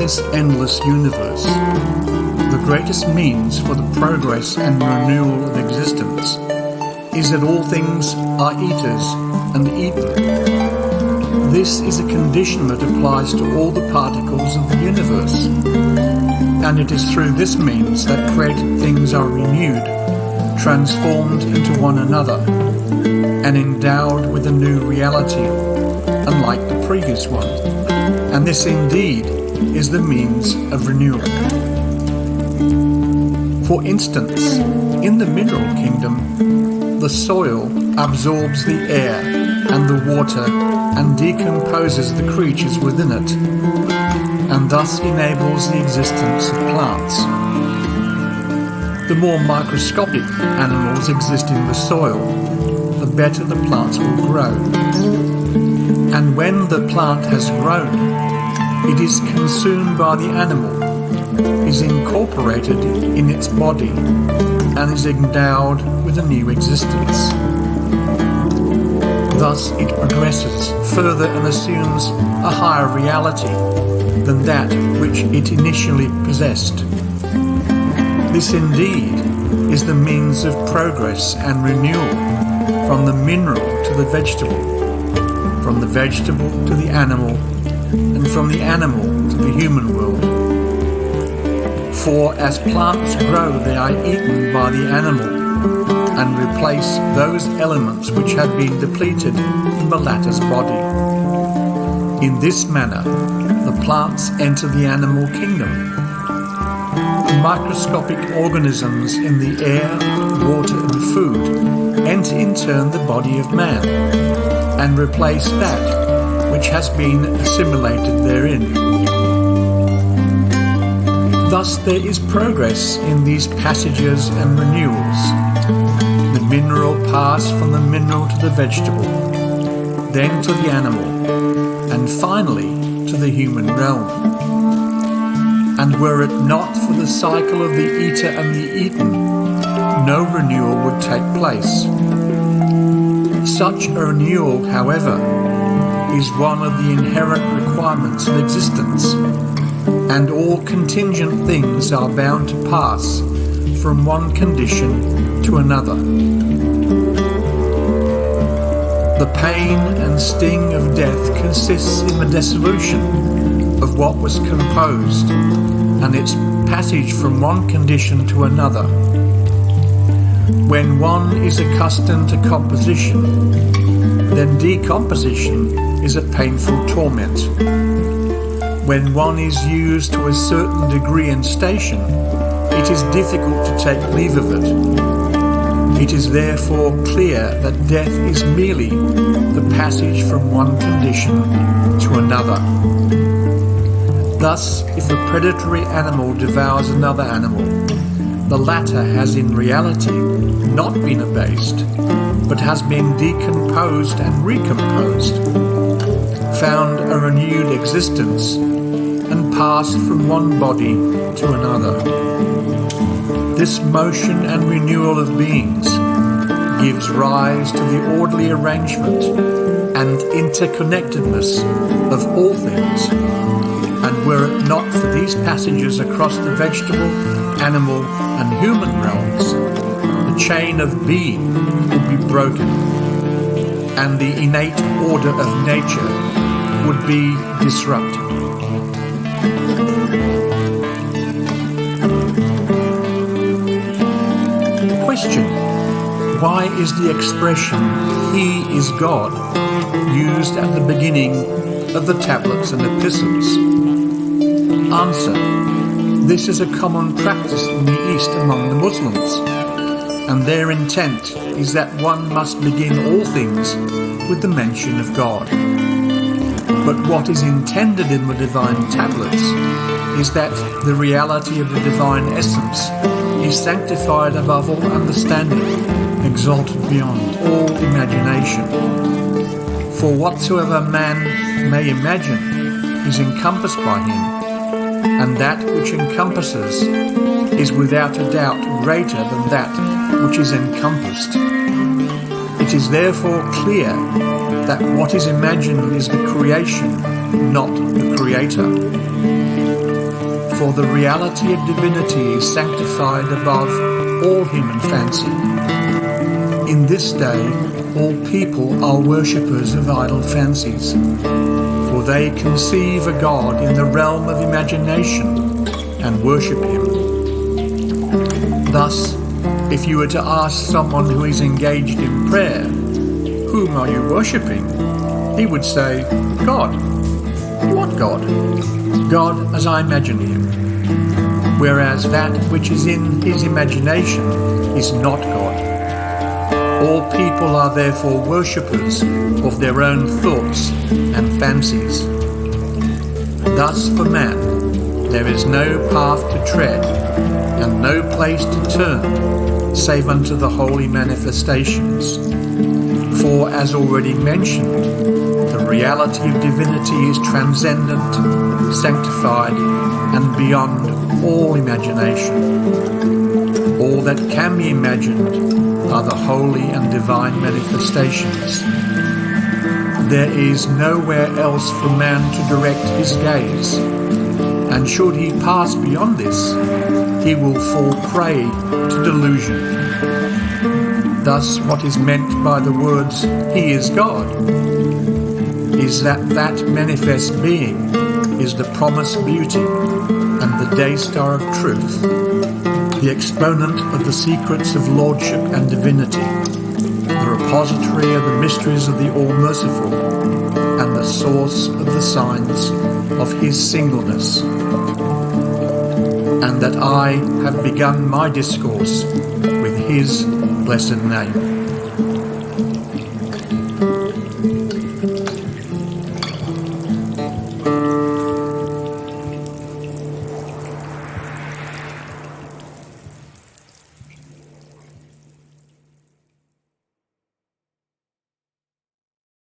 this endless universe, the greatest means for the progress and renewal of existence is that all things are eaters and eaten. This is a condition that applies to all the particles of the universe, and it is through this means that created things are renewed, transformed into one another, and endowed with a new reality, unlike the previous one. And this indeed is the means of renewal. For instance, in the mineral kingdom, the soil absorbs the air and the water and decomposes the creatures within it, and thus enables the existence of plants. The more microscopic animals exist in the soil, the better the plants will grow. And when the plant has grown, it is consumed by the animal, is incorporated in its body, and is endowed with a new existence. Thus it progresses further and assumes a higher reality than that which it initially possessed. This indeed is the means of progress and renewal from the mineral to the vegetable, from the vegetable to the animal, and from the animal to the human world. For as plants grow, they are eaten by the animal and replace those elements which have been depleted in the latter's body. In this manner, the plants enter the animal kingdom. The microscopic organisms in the air, water, and food enter in turn the body of man and replace that which has been assimilated therein. Thus there is progress in these passages and renewals. The mineral passed from the mineral to the vegetable, then to the animal, and finally to the human realm. And were it not for the cycle of the eater and the eaten, no renewal would take place. Such a renewal, however, is one of the inherent requirements of existence, and all contingent things are bound to pass from one condition to another. The pain and sting of death consists in the dissolution of what was composed and its passage from one condition to another. When one is accustomed to composition, then decomposition is a painful torment. When one is used to a certain degree and station, it is difficult to take leave of it. It is therefore clear that death is merely the passage from one condition to another. Thus, if a predatory animal devours another animal, the latter has in reality not been abased, but has been decomposed and recomposed, found a renewed existence, and passed from one body to another. This motion and renewal of beings gives rise to the orderly arrangement and interconnectedness of all things, and were it not for these passages across the vegetable, animal, and human realms, the chain of being would be broken, and the innate order of nature would be disrupted. Question: why is the expression "He is God" used at the beginning of the tablets and epistles? Answer: this is a common practice in the East among the Muslims, and their intent is that one must begin all things with the mention of God. But what is intended in the divine tablets is that the reality of the divine essence is sanctified above all understanding, exalted beyond all imagination. For whatsoever man may imagine is encompassed by him, and that which encompasses is without a doubt greater than that which is encompassed. It is therefore clear that what is imagined is the creation, not the creator. For the reality of divinity is sanctified above all human fancy. In this day, all people are worshippers of idle fancies, for they conceive a God in the realm of imagination and worship him. Thus, if you were to ask someone who is engaged in prayer, "Whom are you worshipping?" he would say, "God." What God? God as I imagine him. Whereas that which is in his imagination is not God. All people are therefore worshippers of their own thoughts and fancies. Thus for man there is no path to tread, and no place to turn, save unto the holy manifestations. For, as already mentioned, the reality of divinity is transcendent, sanctified, and beyond all imagination. All that can be imagined are the holy and divine manifestations. There is nowhere else for man to direct his gaze, and should he pass beyond this, he will fall prey to delusion. Thus, what is meant by the words, "He is God," is that manifest being is the promised beauty and the day star of truth, the exponent of the secrets of lordship and divinity, the repository of the mysteries of the All-Merciful, and the source of the signs of his singleness. And that I have begun my discourse with his blessed name.